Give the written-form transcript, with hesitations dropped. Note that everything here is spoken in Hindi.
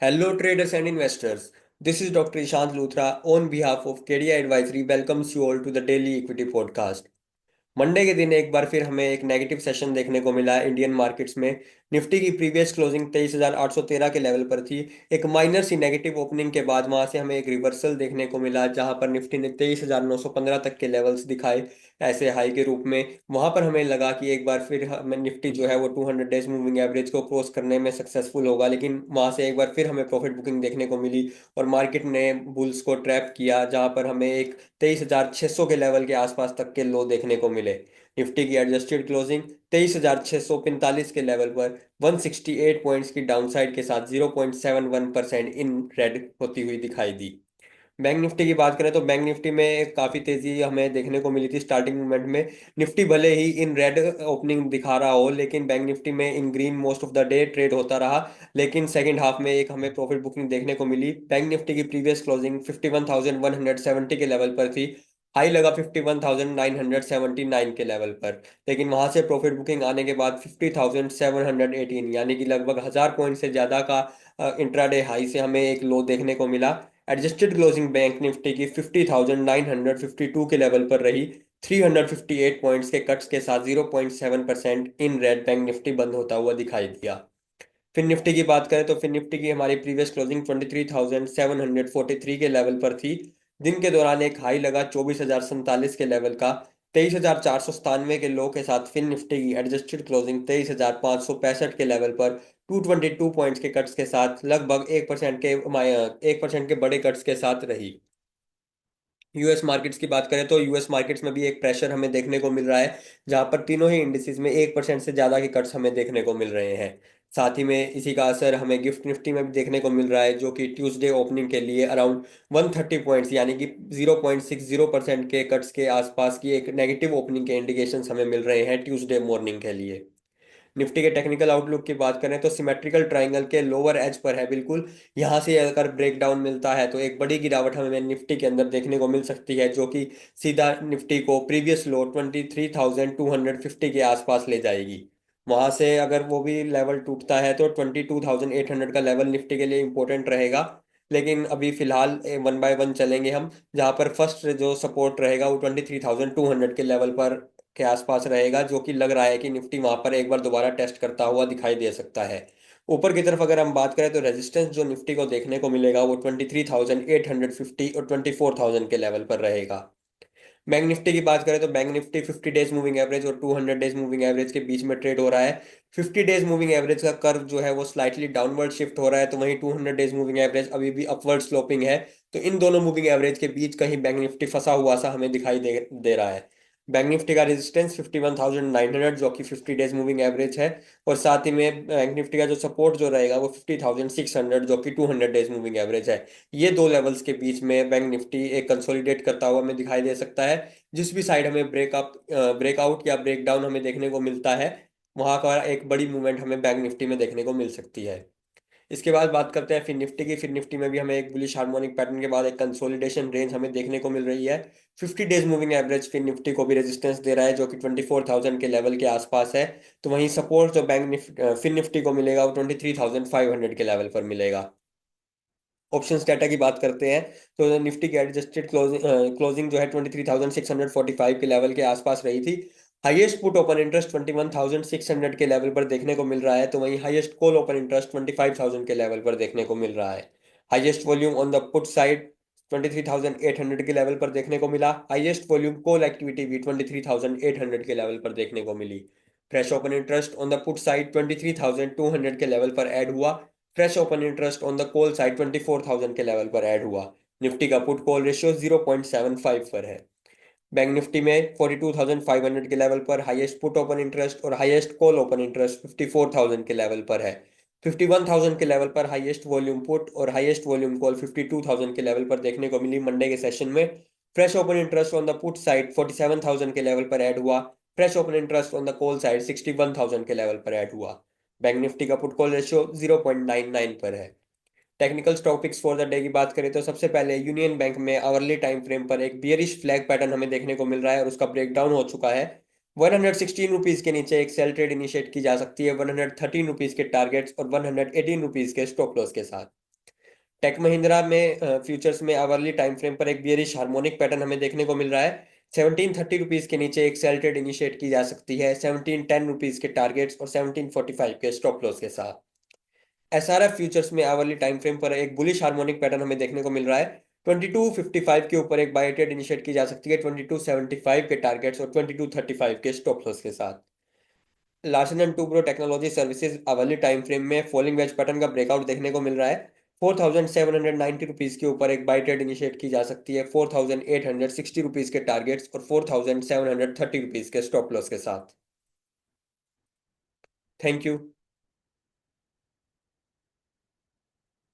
Hello, traders and investors. This is Dr. Ishant Luthra on behalf of KDI Advisory welcomes you all to the Daily Equity Podcast. Monday के दिन एक बार फिर हमें एक नेगेटिव सेशन देखने को मिला इंडियन मार्केट्स में। निफ्टी की प्रीवियस क्लोजिंग 23,813 के लेवल पर थी। एक माइनर सी नेगेटिव ओपनिंग के बाद वहां से हमें एक रिवर्सल देखने को मिला, जहां पर निफ्टी ने 23,915 तक के लेवल्स दिखाए ऐसे हाई के रूप में। वहां पर हमें लगा कि एक बार फिर हमें निफ्टी जो है वो 200 डेज मूविंग एवरेज को क्रॉस करने में सक्सेसफुल होगा, लेकिन वहां से एक बार फिर हमें प्रॉफिट बुकिंग देखने को मिली और मार्केट ने बुल्स को ट्रैप किया, जहां पर हमें एक 23,600 के लेवल के आसपास तक के लो देखने को मिले। निफ्टी की एडजस्टेड क्लोजिंग 23,645 के लेवल पर 168 पॉइंट्स की डाउनसाइड के साथ 0.71% इन रेड होती हुई दिखाई दी। बैंक निफ्टी की बात करें तो बैंक निफ्टी में काफी तेजी हमें देखने को मिली थी स्टार्टिंग मूवमेंट में। निफ्टी भले ही इन रेड ओपनिंग दिखा रहा हो, लेकिन बैंक निफ्टी में इन green most of the day trade होता रहा। लेकिन सेकंड हाफ में एक हमें प्रॉफिट बुकिंग देखने को मिली। बैंक निफ्टी की प्रीवियस क्लोजिंग 51,170 के लेवल पर थी। हाई लगा 51,979 के लेवल पर, लेकिन वहां से प्रॉफिट बुकिंग आने के बाद 50,718 यानी कि लगभग 1,000 पॉइंट से ज्यादा का इंट्राडे हाई से हमें एक लो देखने को मिला। एडजस्टेड क्लोजिंग बैंक निफ्टी की 50,952 के लेवल पर रही। 358 पॉइंट्स के कट्स के साथ 0.7% इन रेड बैंक निफ्टी बंद होता हुआ दिखाई दिया। फिर निफ्टी की बात करें तो फिर निफ्टी की हमारी प्रीवियस क्लोजिंग 23,743 के लेवल पर थी। दिन के दौरान एक हाई लगा 24,047 के लेवल का। 23,497 के लो के साथ फिर निफ्टी की एडजस्टेड क्लोजिंग 23,565 के लेवल पर 222 पॉइंट्स के कट्स के साथ लगभग 1% के बड़े कट्स के साथ रही। यूएस मार्केट्स की बात करें तो यूएस मार्केट्स में भी एक प्रेशर हमें देखने को मिल रहा है, जहां पर तीनों ही इंडिसेस में 1% से ज्यादा के कट्स हमें देखने को मिल रहे हैं। साथ ही में इसी का असर हमें गिफ्ट निफ्टी में भी देखने को मिल रहा है, जो कि ट्यूसडे ओपनिंग के लिए अराउंड 130 पॉइंट्स यानी कि 0.60% के कट्स के आसपास की एक नेगेटिव ओपनिंग के इंडिकेशंस हमें मिल रहे हैं ट्यूसडे मॉर्निंग के लिए। निफ्टी के टेक्निकल आउटलुक की बात करें तो सिमेट्रिकल ट्रायंगल के लोअर एज पर है बिल्कुल। यहां से अगर ब्रेकडाउन मिलता है तो एक बड़ी गिरावट हमें निफ्टी के अंदर देखने को मिल सकती है, जो कि सीधा निफ्टी को प्रीवियस लो 23,250 के आसपास ले जाएगी। वहां से अगर वो भी लेवल टूटता है तो 22,800 का लेवल निफ्टी के लिए इंपॉर्टेंट रहेगा। लेकिन अभी फिलहाल वन बाय वन चलेंगे हम, जहां पर फर्स्ट जो सपोर्ट रहेगा वो 23,200 के लेवल पर के आसपास रहेगा, जो कि लग रहा है कि निफ्टी वहां पर एक बार दोबारा टेस्ट करता हुआ दिखाई दे सकता है। ऊपर की तरफ अगर हम बात करें तो रेजिस्टेंस जो निफ्टी को देखने को मिलेगा वो 23,850 और 24,000 के लेवल पर रहेगा। बैंक निफ्टी की बात करें तो bank Nifty 50 days moving average और 200 डेज मूविंग एवरेज के बीच में ट्रेड हो रहा है। 50 डेज मूविंग एवरेज का कर्व जो है वो स्लाइटली डाउनवर्ड शिफ्ट हो रहा है, तो वहीं 200 डेज मूविंग एवरेज अभी भी अपवर्ड स्लोपिंग है। तो इन दोनों मूविंग एवरेज के बीच कहीं बैंक निफ्टी फंसा हुआ सा हमें दिखाई दे रहा है। बैंक निफ्टी का रेजिस्टेंस 51,900 जो कि 50 डेज मूविंग एवरेज है, और साथ ही में बैंक निफ्टी का जो सपोर्ट जो रहेगा वो 50,600 जो कि 200 डेज मूविंग एवरेज है। ये दो लेवल्स के बीच में बैंक निफ्टी एक कंसोलिडेट करता हुआ हमें दिखाई दे सकता है। जिस भी साइड हमें ब्रेकआउट या ब्रेकडाउन हमें देखने को मिलता है, वहां का एक बड़ी मूवमेंट हमें बैंक निफ्टी में देखने को मिल सकती है। इसके बाद बात करते हैं फिर निफ्टी की। फिर निफ्टी में भी हमें एक बुलिश हार्मोनिक पैटर्न के बाद एक कंसोलिडेशन रेंज हमें देखने को मिल रही है। 50 डेज मूविंग एवरेज फिर निफ्टी को भी रेजिस्टेंस दे रहा है, जो कि 24,000 के लेवल के आसपास है। तो वहीं सपोर्ट जो फिर निफ्टी को मिलेगा वो 23,500 के लेवल पर मिलेगा। ऑप्शंस डाटा की बात करते हैं तो निफ्टी की एडजस्टेड क्लोजिंग जो है 23,645 के लेवल के आसपास रही थी। हाईएस्ट पुट ओपन इंटरेस्ट 21,600 के लेवल पर देखने को मिल रहा है, तो वहीं हाईएस्ट कॉल ओपन इंटरेस्ट 25,000 के लेवल पर देखने को मिल रहा है। Highest volume on the put side 23,800 के लेवल पर देखने को मिला। हाईएस्ट वॉल्यूम कॉल एक्टिविटी भी 23,800 के लेवल पर देखने को मिली। Fresh open interest on the put side 23,200 के लेवल पर ऐड हुआ। Fresh open interest on the call side 24,000 के लेवल पर ऐड हुआ। निफ्टी का पुट कॉल रेशियो 0.75 पर है। बैंक निफ्टी में 42,500 के लेवल पर हाईएस्ट पुट ओपन इंटरेस्ट और हाईएस्ट कॉल ओपन इंटरेस्ट 54,000 के लेवल पर है। 51,000 के लेवल पर हाईएस्ट वॉल्यूम पुट और हाईएस्ट वॉल्यूम कॉल 52,000 के लेवल पर देखने को मिली मंडे के सेशन में। Fresh open interest on the put side 47,000 के लेवल पर ऐड हुआ। Fresh open interest on the call side 61,000 के लेवल पर ऐड हुआ। बैंक निफ्टी का पुट कॉल रेशियो 0.99 पर है। Technical topics for the day की बात करें तो सबसे पहले यूनियन बैंक में आवरली टाइम फ्रेम पर एक बियरिश फ्लैग पैटर्न हमें देखने को मिल रहा है और उसका ब्रेकडाउन हो चुका है। 116 रुपीज के नीचे एक सेल ट्रेड इनिशिएट की जा सकती है 113 रुपीज के टारगेट्स और 118 रुपीज के स्टॉप लॉस के साथ। टेक महिंद्रा में फ्यूचर्स में आवरली टाइम फ्रेम पर एक बियरिश हार्मोनिक पैटर्न हमें देखने को मिल रहा है। 1730 रुपीज के नीचे एक सेल ट्रेड इनिशिएट की जा सकती है 1710 रुपीज के टारगेट्स और 1745 के स्टॉप लॉस के साथ। एसआरएफ फ्यूचर्स में आवरली टाइम फ्रेम पर एक बुलिश हार्मोनिक पैटर्न हमें देखने को मिल रहा है। 2255 के ऊपर एक बाय ट्रेड इनिशिएट की जा सकती है 2275 के टारगेट्स और 2235 के स्टॉप लॉस के साथ। Larsen and Toubro technology services hourly time frame में फॉलिंग वेज पैटर्न का ब्रेकआउट देखने को मिल रहा है। 4790 रुपीज के ऊपर एक बाय ट्रेड इनिशिएट की जा सकती है 4860 रुपीज के टारगेट्स और 4730 रुपीज के स्टॉप लॉस के साथ। Thank you.